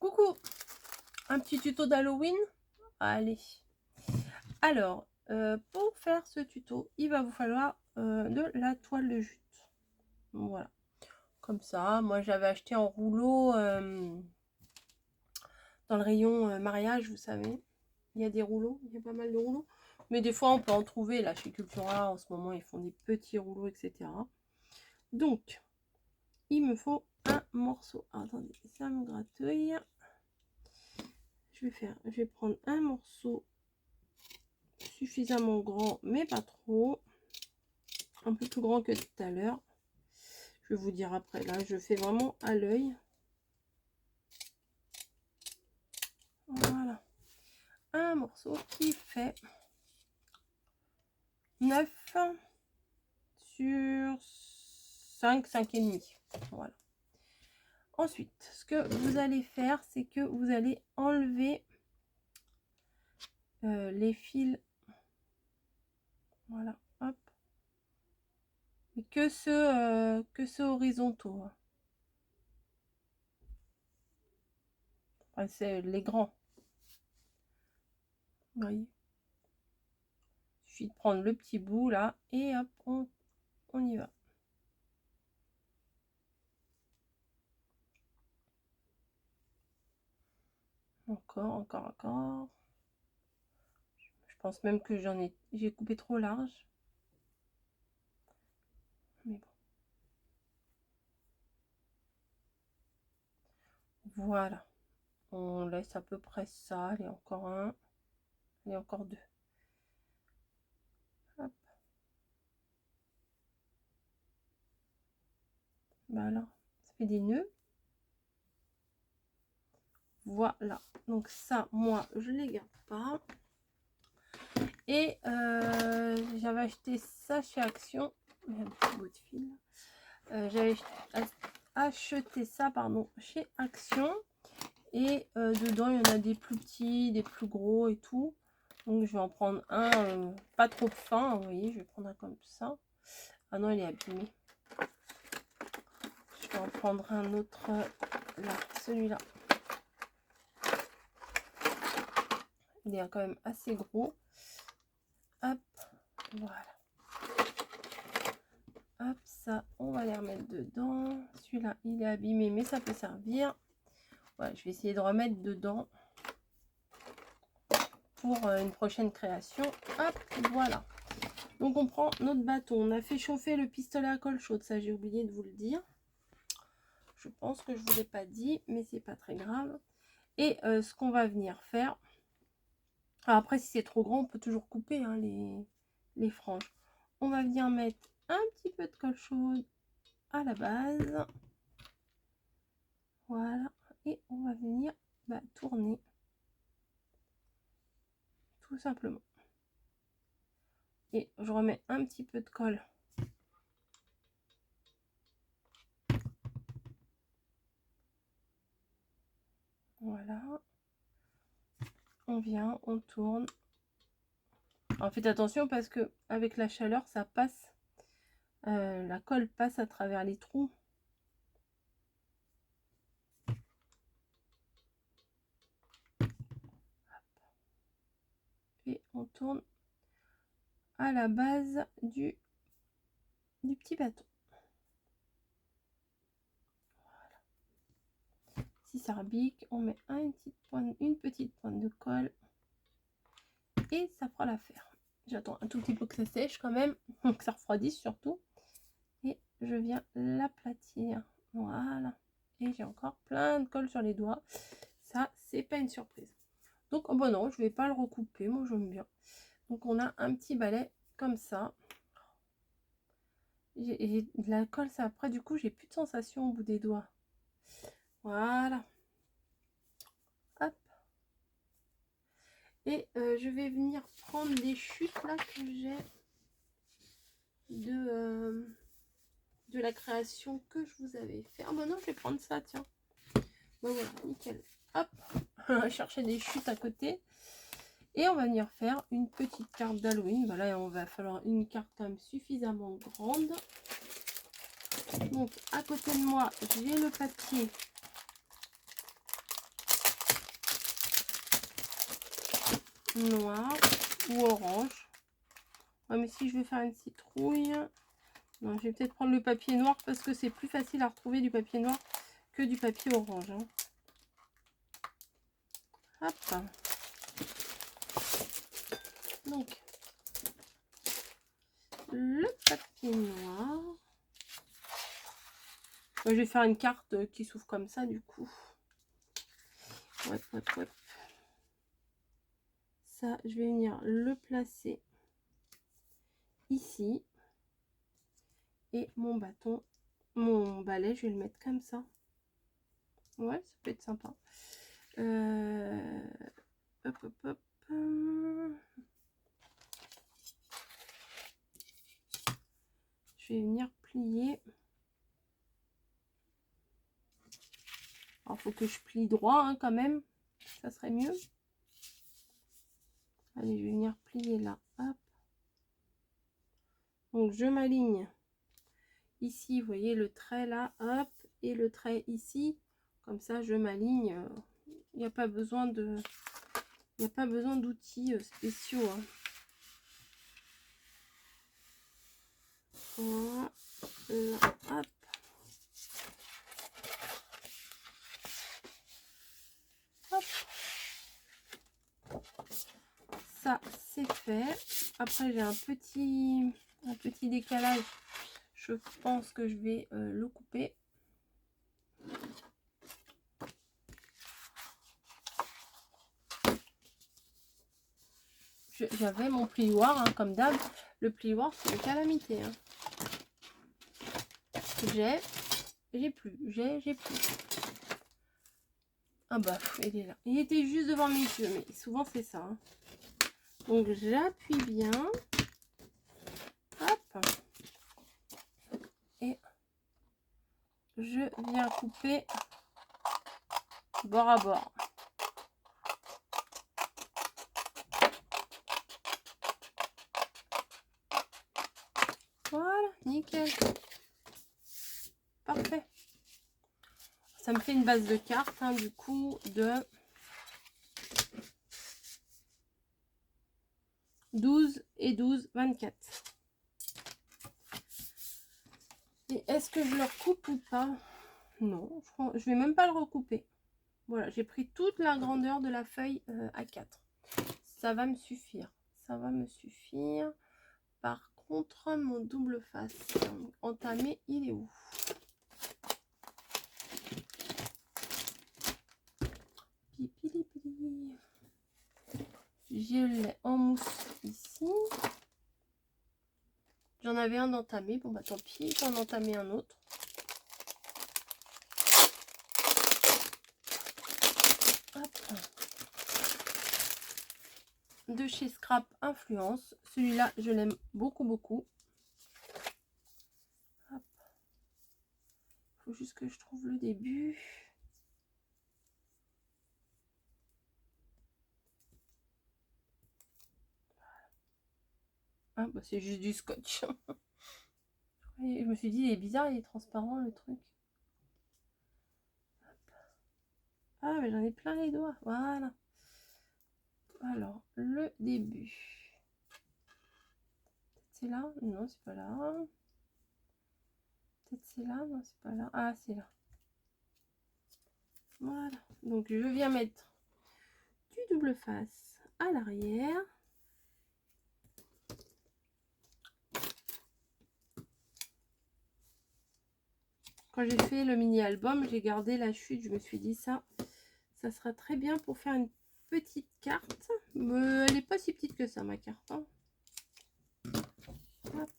Coucou, un petit tuto d'Halloween. Allez, alors pour faire ce tuto, il va vous falloir de la toile de jute. Voilà, comme ça. Moi j'avais acheté en rouleau dans le rayon mariage, vous savez. Il y a des rouleaux, il y a pas mal de rouleaux. Mais des fois on peut en trouver là chez Cultura. En ce moment ils font des petits rouleaux, etc. Donc il me faut un morceau. Attendez, ça me gratouille. Je vais prendre un morceau suffisamment grand, mais pas trop. Un peu plus grand que tout à l'heure. Je vais vous dire après. Là, je fais vraiment à l'œil. Voilà. Un morceau qui fait 9 sur 5, 5,5. Voilà. Ensuite, ce que vous allez faire, c'est que vous allez enlever les fils. Voilà, hop. Et que ceux horizontaux. Enfin, c'est les grands. Vous voyez. Il suffit de prendre le petit bout là et hop, on y va. Encore. Je pense même que j'ai coupé trop large. Mais bon. Voilà. On laisse à peu près ça. Allez, encore un. Allez, encore deux. Hop. Voilà. Ça fait des nœuds. Voilà. Donc ça, moi, je ne les garde pas. Et j'avais acheté ça chez Action. Il y a un petit bout de fil. J'avais acheté ça, pardon, chez Action. Et dedans, il y en a des plus petits, des plus gros et tout. Donc, je vais en prendre un pas trop fin. Vous voyez, je vais prendre un comme ça. Ah non, il est abîmé. Je vais en prendre un autre là, celui-là. Il est quand même assez gros. Hop, voilà. Hop, ça, on va les remettre dedans. Celui-là, il est abîmé, mais ça peut servir. Voilà, je vais essayer de remettre dedans pour une prochaine création. Hop, voilà. Donc, on prend notre bâton. On a fait chauffer le pistolet à colle chaude. Ça, j'ai oublié de vous le dire. Je pense que je ne vous l'ai pas dit, mais c'est pas très grave. Et ce qu'on va venir faire... Alors après, si c'est trop grand, on peut toujours couper hein, les franges. On va venir mettre un petit peu de colle chaude à la base. Voilà. Et on va venir tourner. Tout simplement. Et je remets un petit peu de colle. Voilà. On vient, on tourne. Alors faites attention parce que avec la chaleur, ça passe. La colle passe à travers les trous. Et on tourne à la base du petit bâton. Voilà. Si ça rebique, on met une petite pointe de colle et ça fera l'affaire. J'attends un tout petit peu que ça sèche quand même, que ça refroidisse surtout. Et je viens l'aplatir. Voilà. Et j'ai encore plein de colle sur les doigts. Ça, c'est pas une surprise. Donc, oh bon non, je vais pas le recouper. Moi, j'aime bien. Donc, on a un petit balai comme ça. J'ai de la colle, ça après, du coup, j'ai plus de sensation au bout des doigts. Voilà. Hop. Et je vais venir prendre les chutes là que j'ai de la création que je vous avais fait. Ah bah non, je vais prendre ça, tiens. Bon, voilà, nickel. Hop. On va chercher des chutes à côté. Et on va venir faire une petite carte d'Halloween. Voilà, on va falloir une carte quand même suffisamment grande. Donc, à côté de moi, j'ai le papier noir ou orange. Ouais, mais si je veux faire une citrouille, non, je vais peut-être prendre le papier noir parce que c'est plus facile à retrouver du papier noir que du papier orange. Hein. Hop. Donc, le papier noir. Je vais faire une carte qui s'ouvre comme ça du coup. Ouais. Ça, je vais venir le placer ici. Et mon bâton, mon balai, je vais le mettre comme ça. Ouais, ça peut être sympa. Hop. Je vais venir plier. Alors, faut que je plie droit hein, quand même. Ça serait mieux. Allez, je vais venir plier là. Hop. Donc, je m'aligne. Ici, vous voyez le trait là. Hop. Et le trait ici. Comme ça, je m'aligne. Il n'y a pas besoin de... Il n'y a pas besoin d'outils spéciaux. Hein. Voilà. Hop. Ça c'est fait. Après j'ai un petit décalage. Je pense que je vais le couper. J'avais mon plioir hein, comme d'hab. Le plioir c'est une calamité. Hein. J'ai plus. Ah bah il est là. Il était juste devant mes yeux, mais souvent c'est ça. Hein. Donc j'appuie bien. Hop. Et je viens couper bord à bord. Voilà, nickel. Parfait. Ça me fait une base de cartes, hein, du coup, de 12 et 12, 24. Et est-ce que je le recoupe ou pas? Non, je vais même pas le recouper. Voilà, j'ai pris toute la grandeur de la feuille A4. Ça va me suffire. Ça va me suffire. Par contre, mon double face entamé, il est où? Je l'ai en mousse ici. J'en avais un entamé. Bon bah tant pis, j'en ai entamé un autre. Hop. De chez Scrap Influence. Celui-là, je l'aime beaucoup. Hop. Faut juste que je trouve le début. Ah bah c'est juste du scotch. Je me suis dit, il est bizarre, il est transparent le truc. Hop. Ah mais j'en ai plein les doigts. Voilà. Alors, le début. Peut-être c'est là? Non, c'est pas là. Peut-être c'est là? Non, c'est pas là. Ah, c'est là. Voilà. Donc, je viens mettre du double face à l'arrière. Quand j'ai fait le mini-album, j'ai gardé la chute. Je me suis dit ça sera très bien pour faire une petite carte. Mais elle n'est pas si petite que ça, ma carte. Hein. Hop.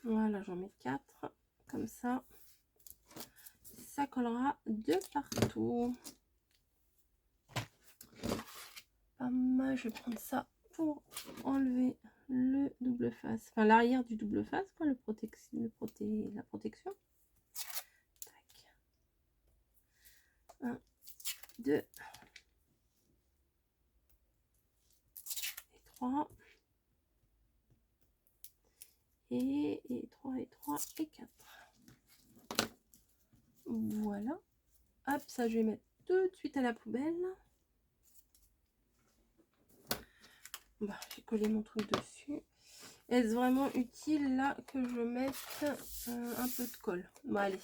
Voilà, j'en mets 4. Comme ça, ça collera de partout. Je vais prendre ça pour enlever le double face, enfin l'arrière du double face, quoi, la protection. Tac. 1, 2 et 3. et 3 et 3 et 4. Voilà. Hop, ça je vais mettre tout de suite à la poubelle. Bah, j'ai collé mon truc dessus. Est-ce vraiment utile là que je mette un peu de colle? Bon allez,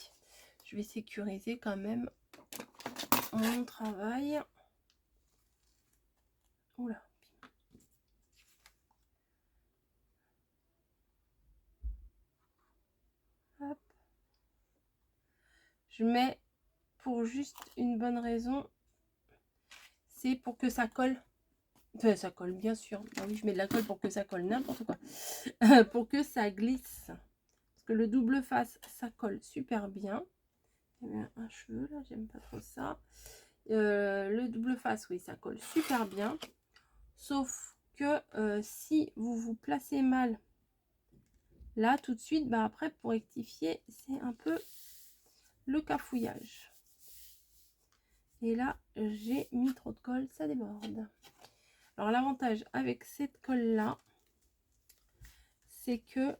je vais sécuriser quand même mon travail. Oula. Hop. Je mets pour juste une bonne raison, c'est pour que ça colle. Enfin, ça colle bien sûr. Ah oui, je mets de la colle pour que ça colle, n'importe quoi. Pour que ça glisse. Parce que le double face, ça colle super bien. Il y a un cheveu là, j'aime pas trop ça. Le double face, oui, ça colle super bien. Sauf que si vous vous placez mal là tout de suite, bah après pour rectifier, c'est un peu le cafouillage. Et là, j'ai mis trop de colle, ça déborde. Alors l'avantage avec cette colle là, c'est que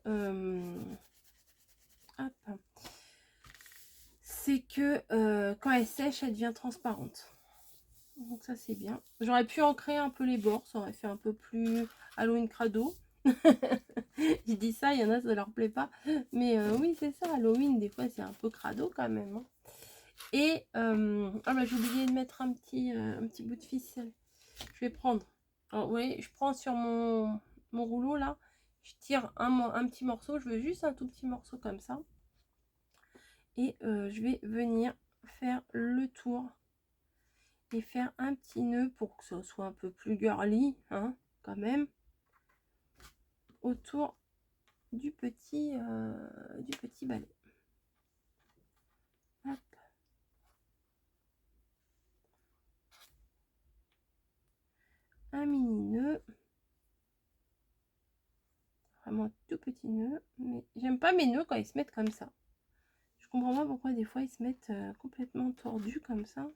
quand elle sèche, elle devient transparente. Donc ça c'est bien. J'aurais pu ancrer un peu les bords, ça aurait fait un peu plus Halloween crado. Je dis ça, il y en a ça leur plaît pas, mais oui c'est ça, Halloween des fois c'est un peu crado quand même, hein. Et ah bah, j'ai oublié de mettre un petit bout de ficelle. Je vais prendre, alors, oui, je prends sur mon rouleau là, je tire un petit morceau, je veux juste un tout petit morceau comme ça, et je vais venir faire le tour et faire un petit nœud pour que ça soit un peu plus girly, hein, quand même, autour du petit balai. Hop. Un mini nœud, vraiment tout petit nœud, mais j'aime pas mes nœuds quand ils se mettent comme ça. Je comprends pas pourquoi des fois ils se mettent complètement tordus comme ça.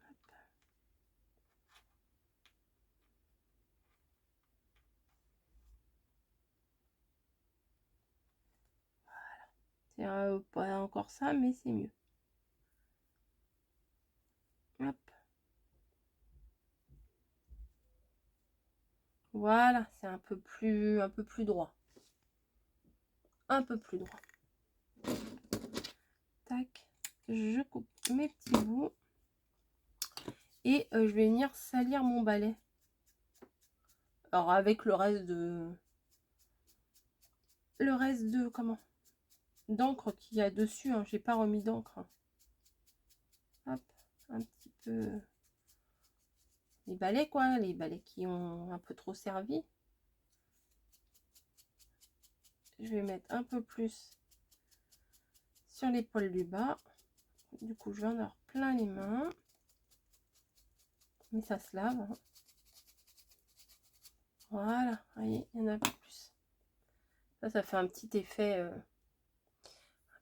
Hop. Voilà, c'est pas encore ça, mais c'est mieux. Hop. Voilà, c'est un peu plus droit. Un peu plus droit. Tac, je coupe mes petits bouts. Et je vais venir salir mon balai. Alors avec le reste de comment, d'encre qu'il y a dessus, hein. J'ai pas remis d'encre. Hop, un petit peu les balais quoi, les balais qui ont un peu trop servi. Je vais mettre un peu plus sur l'épaule du bas. Du coup, je vais en avoir plein les mains. Mais ça se lave, hein. Voilà, vous voyez, il y en a plus. Ça fait un petit effet un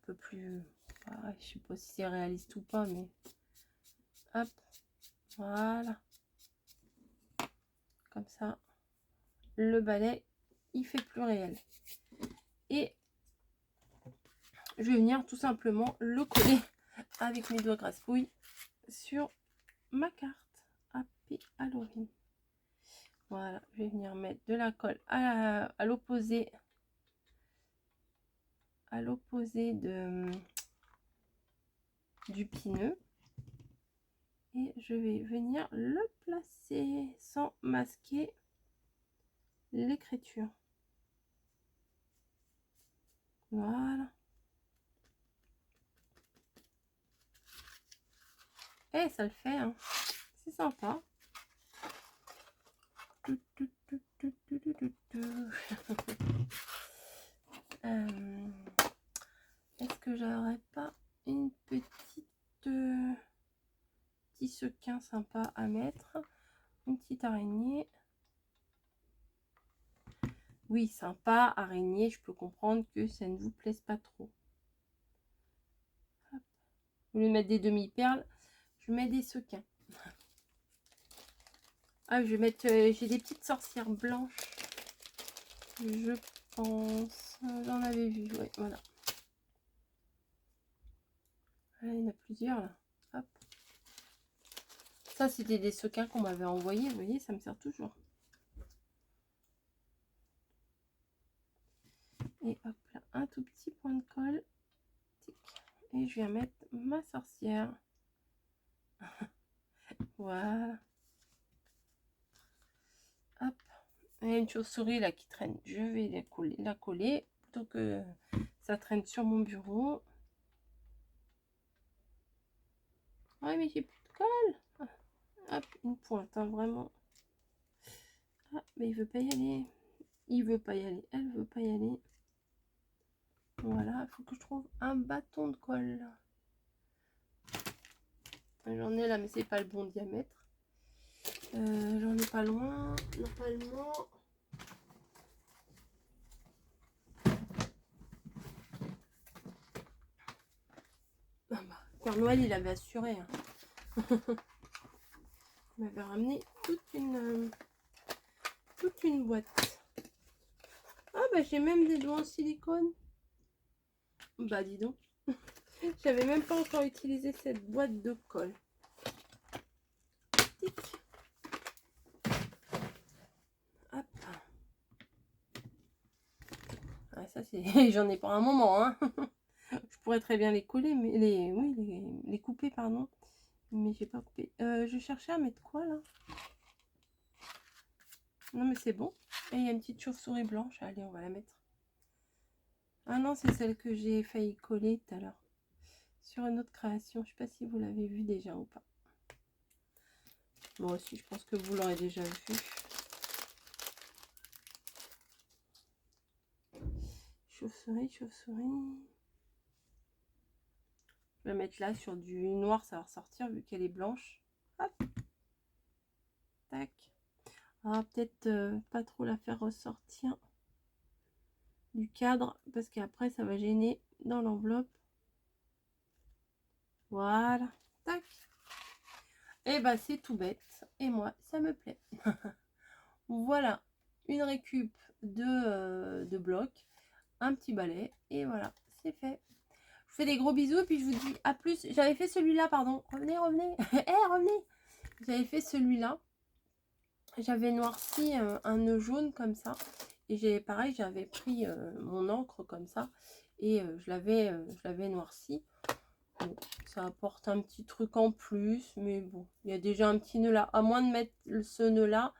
peu plus... Ah, je sais pas si c'est réaliste ou pas, mais... Hop, voilà. Comme ça, le balai, il fait plus réel. Et je vais venir tout simplement le coller avec mes doigts grasse-pouille sur ma carte Happy Halloween. Voilà, je vais venir mettre de la colle à l'opposé du pineux, et je vais venir le placer sans masquer l'écriture. Voilà. Et ça le fait, hein. C'est sympa. Est-ce que j'aurais pas une petite petit sequin sympa à mettre, une petite araignée? Oui, sympa, araignée, je peux comprendre que ça ne vous plaise pas trop. Hop. Au lieu de mettre des demi-perles, je mets des sequins. Ah, je vais mettre, j'ai des petites sorcières blanches. Je pense. J'en avais vu, ouais, voilà. Ah, il y en a plusieurs là. Hop. Ça, c'était des sequins qu'on m'avait envoyés. Vous voyez, ça me sert toujours. Et hop là, un tout petit point de colle. Tic. Et je viens mettre ma sorcière. Voilà. Hop. Et une chauve-souris là qui traîne. Je vais la coller plutôt que ça traîne sur mon bureau. Ouais, mais j'ai plus de colle. Hop, une pointe, hein, vraiment. Ah, mais il veut pas y aller. Il veut pas y aller. Elle veut pas y aller. Voilà, il faut que je trouve un bâton de colle. J'en ai là, mais c'est pas le bon diamètre. J'en ai pas loin. Normalement. Ah bah, Père Noël, il avait assuré. Hein. Il m'avait ramené toute une boîte. Ah bah j'ai même des doigts en silicone. Bah dis donc. J'avais même pas encore utilisé cette boîte de colle. Tic. Hop. Ah, ça c'est. J'en ai pour un moment. Hein. Je pourrais très bien les coller, mais les couper, pardon. Mais j'ai pas coupé. Je cherchais à mettre quoi là? Non mais c'est bon. Et il y a une petite chauve-souris blanche. Allez, on va la mettre. Ah non, c'est celle que j'ai failli coller tout à l'heure. Sur une autre création. Je sais pas si vous l'avez vue déjà ou pas. Moi aussi, je pense que vous l'aurez déjà vu. Chauve-souris, chauve-souris. Je vais la mettre là sur du noir, ça va ressortir vu qu'elle est blanche. Hop. Tac. Ah, peut-être pas trop la faire ressortir du cadre parce qu'après ça va gêner dans l'enveloppe. Voilà. Tac. Et bah c'est tout bête. Et moi, ça me plaît. Voilà. Une récup de blocs. Un petit balai. Et voilà, c'est fait. Je vous fais des gros bisous et puis je vous dis à plus. J'avais fait celui-là, pardon. Revenez, revenez. Revenez. J'avais fait celui-là. J'avais noirci un nœud jaune comme ça. Et j'ai pareil, j'avais pris mon encre comme ça. Et je l'avais noirci. Bon, ça apporte un petit truc en plus. Mais bon, il y a déjà un petit nœud là. À moins de mettre ce nœud là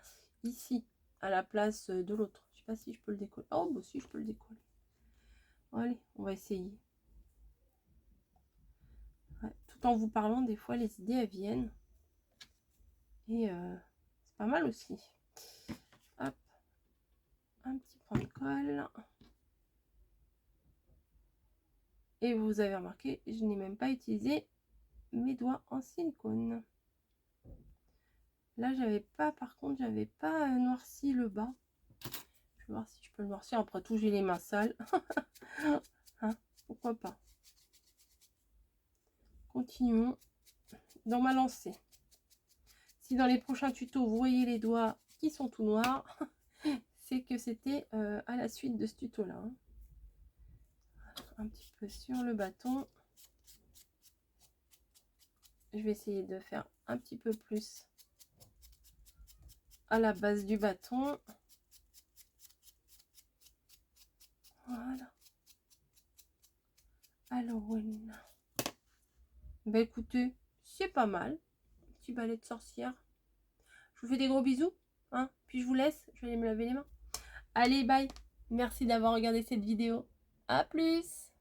ici, à la place de l'autre. Je sais pas si je peux le décoller. Oh, bah si, je peux le décoller. Allez, on va essayer. Ouais, tout en vous parlant, des fois, les idées, elles viennent. Et c'est pas mal aussi. Hop. Un petit point de colle. Et vous avez remarqué, je n'ai même pas utilisé mes doigts en silicone. Là, j'avais pas, par contre, j'avais pas noirci le bas. Je vais voir si je peux le noircir. Après tout, j'ai les mains sales. Hein, pourquoi pas. Continuons dans ma lancée. Si dans les prochains tutos, vous voyez les doigts qui sont tout noirs, c'est que c'était à la suite de ce tuto-là. Hein. Un petit peu sur le bâton. Je vais essayer de faire un petit peu plus à la base du bâton. Voilà. Halloween. Bah écoutez, c'est pas mal. Petit balai de sorcière. Je vous fais des gros bisous. Hein, puis je vous laisse. Je vais aller me laver les mains. Allez, bye. Merci d'avoir regardé cette vidéo. À plus.